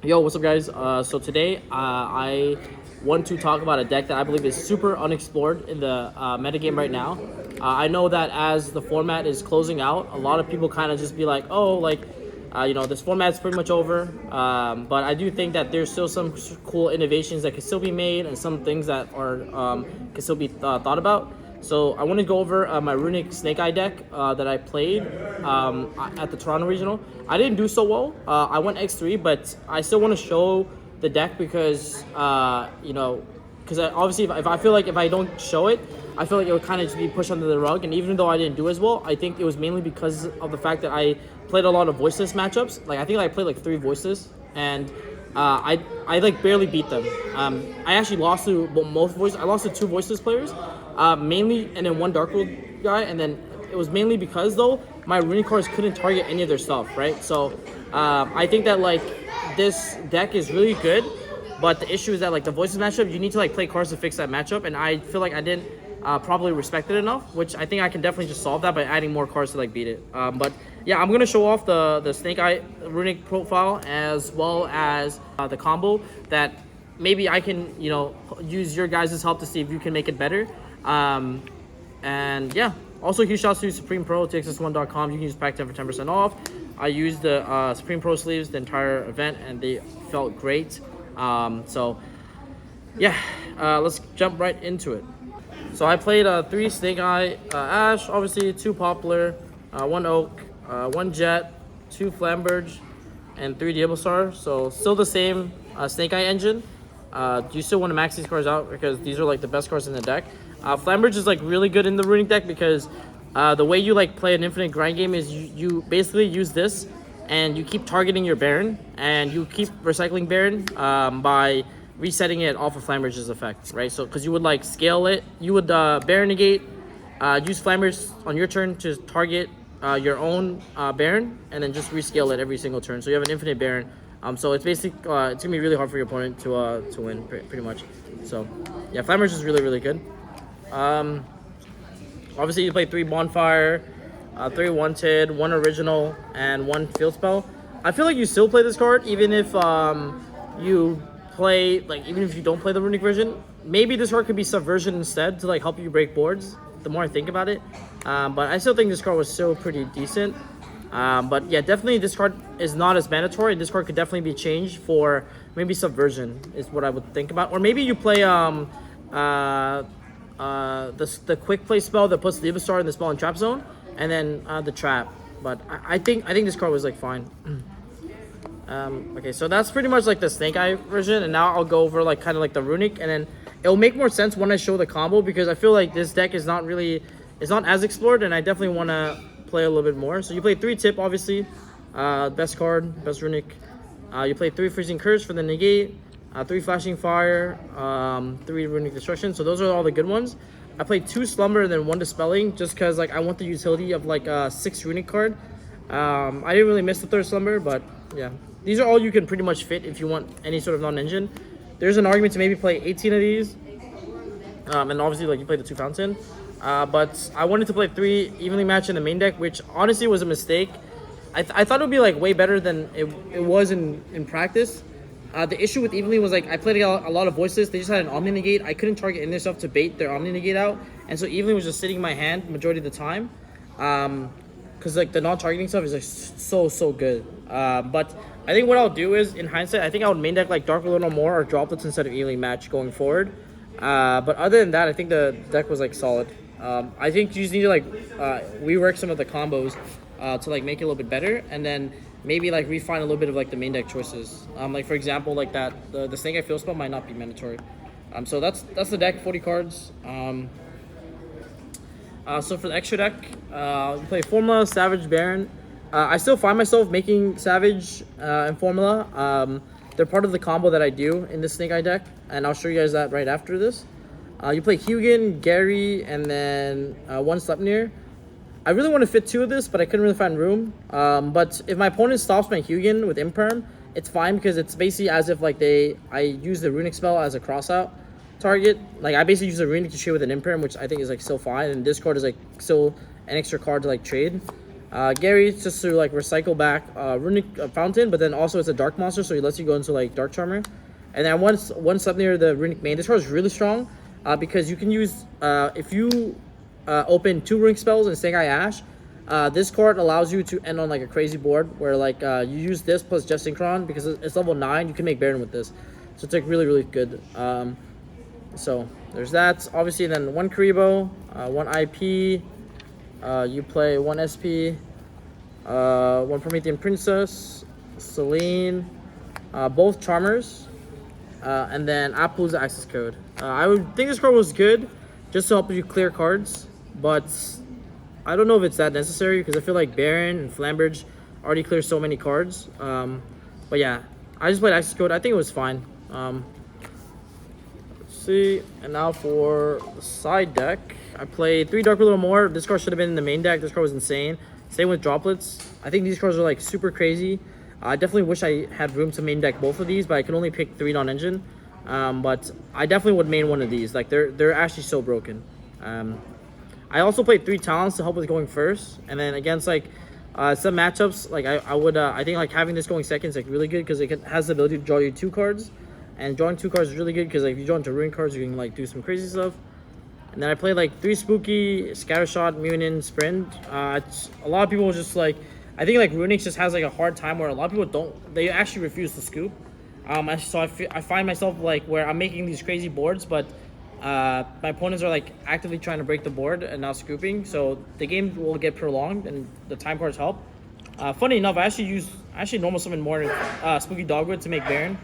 Yo, what's up, guys? So today I want to talk about a deck that I believe is super unexplored in the metagame right now. I know that as the format is closing out, a lot of people kind of just be like, oh, this format's pretty much over. But I do think that there's still some cool innovations that can still be made and some things that are can still be thought about. So I want to go over my Runic Snake Eye deck that I played at the Toronto Regional. I didn't do so well. I went X3, but I still want to show the deck because, obviously if I feel like if I don't show it, I feel like it would kind of just be pushed under the rug. And even though I didn't do as well, I think it was mainly because of the fact that I played a lot of voiceless matchups. Like I think I played like 3 voiceless, and I like barely beat them. I actually lost to most voices. I lost to 2 voiceless players, mainly, and then 1 Dark World guy, and then it was mainly because though my runic cards couldn't target any of their stuff, right? So I think that like this deck is really good, but the issue is that like the voices matchup, you need to like play cards to fix that matchup, and I feel like I didn't probably respect it enough, which I think I can definitely just solve that by adding more cards to like beat it. But yeah, I'm gonna show off the Snake Eye runic profile as well as the combo that maybe I can use your guys' help to see if you can make it better. And yeah, also huge shouts to Supreme Pro, txs1.com. You can use pack 10 for 10% off. I used the Supreme Pro sleeves the entire event, and they felt great. So yeah, let's jump right into it. So I played 3 Snake Eye Ash, obviously 2 Poplar, 1 Oak, 1 Jet, 2 Flamberge, and 3 Diablo Star. So still the same Snake Eye engine. Do you still want to max these cards out because these are like the best cards in the deck? Flamberge is like really good in the runic deck because the way you like play an infinite grind game is you basically use this and you keep targeting your Baron and you keep recycling Baron by resetting it off of Flamberge's effect, right? So because you would like scale it, you would Baron negate, use Flamberge on your turn to target your own Baron, and then just rescale it every single turn. So you have an infinite Baron. So it's basically it's gonna be really hard for your opponent to win pretty much. So yeah, Flamberge is really good. Obviously you play 3 Bonfire, 3 Wanted, 1 Original, and 1 Field Spell. I feel like you still play this card even if you play even if you don't play the runic version. Maybe this card could be Subversion instead to like help you break boards. The more I think about it, but I still think this card was still pretty decent. But yeah, definitely this card is not as mandatory. This card could definitely be changed for maybe Subversion is what I would think about, or maybe you play the quick play spell that puts the Star in the spell and trap zone, and then the trap. But I think this card was like fine. Okay, so that's pretty much like the Snake Eye version, and now I'll go over like kind of like the runic, and then it'll make more sense when I show the combo because I feel like this deck is not as explored, and I definitely want to play a little bit more. So you play 3 Tip, obviously, best card, best runic. You play 3 Freezing Curse for the negate, 3 Flashing Fire, 3 Runic Destruction. So those are all the good ones. I played 2 Slumber and then 1 Dispelling just because like I want the utility of like a 6 runic card. I didn't really miss the 3rd Slumber, but yeah. These are all you can pretty much fit if you want any sort of non-engine. There's an argument to maybe play 18 of these. And obviously like you play the 2 Fountain. But I wanted to play 3 evenly match in the main deck, which honestly was a mistake. I thought it would be like way better than it was in practice. The issue with evenly was like I played a lot of voices. They just had an Omni Negate. I couldn't target in their stuff to bait their Omni Negate out, and so evenly was just sitting in my hand majority of the time. Because like the non-targeting stuff is like so good. But I think what I'll do is in hindsight, I think I would main deck like Dark a little more or Droplets instead of evenly match going forward. But other than that, I think the deck was like solid. I think you just need to like rework some of the combos to like make it a little bit better, and then maybe like refine a little bit of like the main deck choices. Like for example, like that the Snake Eye Field Spell might not be mandatory. So that's the deck, 40 cards. So for the extra deck, you play Formula, Savage, Baron. I still find myself making Savage and Formula. They're part of the combo that I do in the Snake Eye deck, and I'll show you guys that right after this. You play Hugin, Gary, and then 1 Sleipnir. I really want to fit 2 of this, but I couldn't really find room. But if my opponent stops my Hugin with Imperm, it's fine because it's basically as if like I use the runic spell as a crossout target. Like I basically use a runic to trade with an Imperm, which I think is like still fine, and this card is like still an extra card to like trade. Gary just to like recycle back Runic Fountain, but then also it's a dark monster, so he lets you go into like Dark Charmer. And then once up near the Runic main, this card is really strong because you can use if you open 2 Runic spells and Snake Eye Ash. This card allows you to end on like a crazy board where like you use this plus Jet Synchron because it's level 9. You can make Baron with this, so it's like really good. So there's that. Obviously, then 1 Karibo, 1 IP. You play 1 SP, 1 Promethean Princess, Celine, both Charmers, and then Appaloosa Access Code. I would think this card was good just to help you clear cards, but I don't know if it's that necessary because I feel like Baron and Flambridge already clear so many cards. But yeah, I just played Access Code. I think it was fine. Let's see. And now for the side deck, I played 3 Dark Little More. This card should have been in the main deck. This card was insane. Same with Droplets. I think these cards are like super crazy. I definitely wish I had room to main deck both of these, but I can only pick 3 non-engine. But I definitely would main one of these. Like they're actually so broken. I also played 3 Talents to help with going first, and then against like some matchups, like I think like having this going second is like really good because it has the ability to draw you 2 cards, and drawing 2 cards is really good because like if you draw into Ruin cards, you can like do some crazy stuff. And then I played like 3 Spooky, Scattershot, Munin, Sprint. A lot of people just like, I think like Runix just has like a hard time where a lot of people they actually refuse to scoop. So I find myself like where I'm making these crazy boards, but my opponents are like actively trying to break the board and not scooping. So the game will get prolonged and the time cards help. Funny enough, I actually normal summon more Spooky Dogwood to make Baron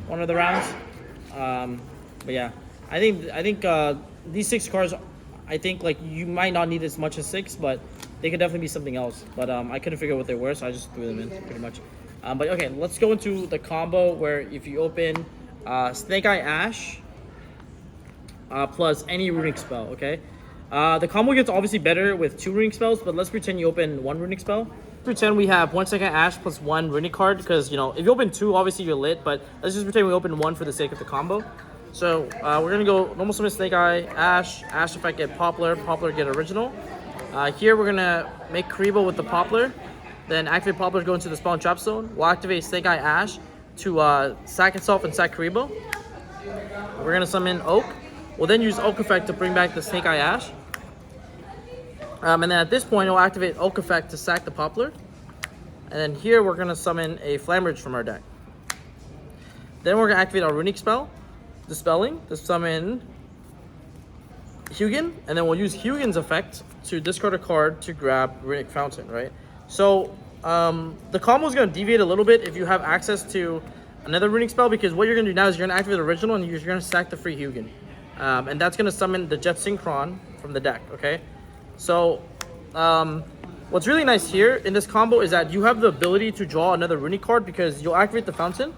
one of the rounds. But yeah, I think these 6 cards, I think like you might not need as much as 6, but they could definitely be something else. But I couldn't figure out what they were, so I just threw them in pretty much. But okay, let's go into the combo where if you open Snake Eye Ash plus any Runic spell, okay? The combo gets obviously better with 2 Runic spells, but let's pretend you open 1 Runic spell. Pretend we have 1 Snake Eye Ash plus 1 Runic card because, you know, if you open 2, obviously you're lit, but let's just pretend we open 1 for the sake of the combo. So we're gonna go normal summon Snake Eye, Ash effect get Poplar, Poplar get Original. Here we're gonna make Karibo with the Poplar, then activate Poplar to go into the Spawn Trap Zone. We'll activate Snake Eye Ash to sack itself and sack Karibo. We're gonna summon Oak. We'll then use Oak effect to bring back the Snake Eye Ash. And then at this point, we'll activate Oak effect to sack the Poplar. And then here we're gonna summon a Flambridge from our deck. Then we're gonna activate our Runic spell. Dispelling to summon Hugin, and then we'll use Hugin's effect to discard a card to grab Runic Fountain, right? So the combo is going to deviate a little bit if you have access to another Runic spell, because what you're going to do now is you're going to activate the original and you're going to sack the free Hugin. And that's going to summon the Jet Synchron from the deck, okay? So what's really nice here in this combo is that you have the ability to draw another Runic card because you'll activate the Fountain,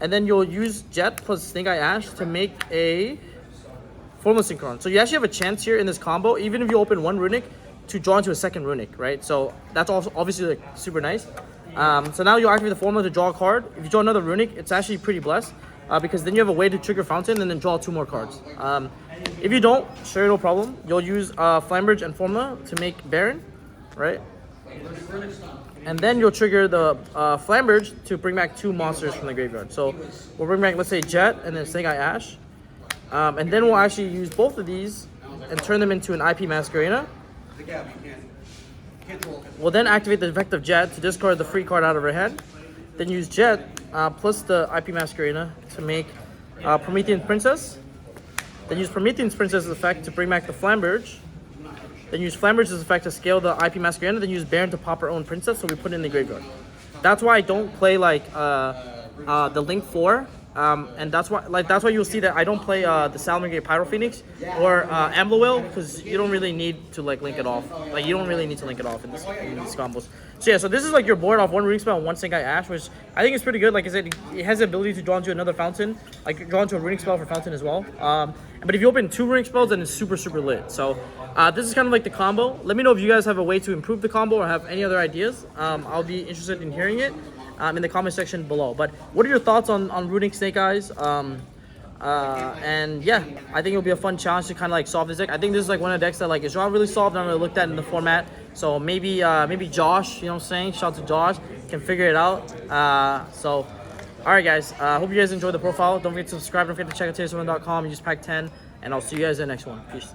and then you'll use Jet plus Snake Eye Ash to make a Formless Synchron. So you actually have a chance here in this combo, even if you open 1 Runic, to draw into a second Runic, right? So that's also obviously like super nice. So now you'll activate the Formula to draw a card. If you draw another Runic, it's actually pretty blessed because then you have a way to trigger Fountain and then draw 2 more cards. If you don't, sure, no problem. You'll use Flambridge and Formula to make Baron, right? And then you'll trigger the Flambridge to bring back 2 monsters from the graveyard. So we'll bring back, let's say, Jet and then Snake Eye Ash. And then we'll actually use both of these and turn them into an IP Masquerena. We'll then activate the effect of Jet to discard the free card out of her hand. Then use Jet plus the IP Masquerena to make Promethean Princess. Then use Promethean Princess's effect to bring back the Flambridge. Then use Flambridge's effect to scale the IP Masquerena. Then use Baron to pop her own princess, so we put it in the graveyard. That's why I don't play like the Link 4. And that's why you'll see that I don't play the Salamangreat Pyro Phoenix or Amblowell, because you don't really need to like link it off. Like you don't really need to link it off in these combos. So yeah, so this is like your board off 1 Runic spell and 1 Snake Eye Ash, which I think is pretty good. Like I said, it has the ability to draw into another Fountain, like draw into a Runic spell for Fountain as well. But if you open 2 Runic spells, then it's super lit. So this is kind of like the combo. Let me know if you guys have a way to improve the combo or have any other ideas. I'll be interested in hearing it in the comment section below. But what are your thoughts on Runic Snake Eyes? And yeah, I think it'll be a fun challenge to kind of like solve this deck. I think this is like one of the decks that like is not really solved, not really looked at in the format. So maybe maybe Josh, you know what I'm saying? Shout out to Josh, can figure it out. So all right, guys. Hope you guys enjoyed the profile. Don't forget to subscribe. Don't forget to check out TaylorSwift.com. Use pack 10, and I'll see you guys in the next one. Peace.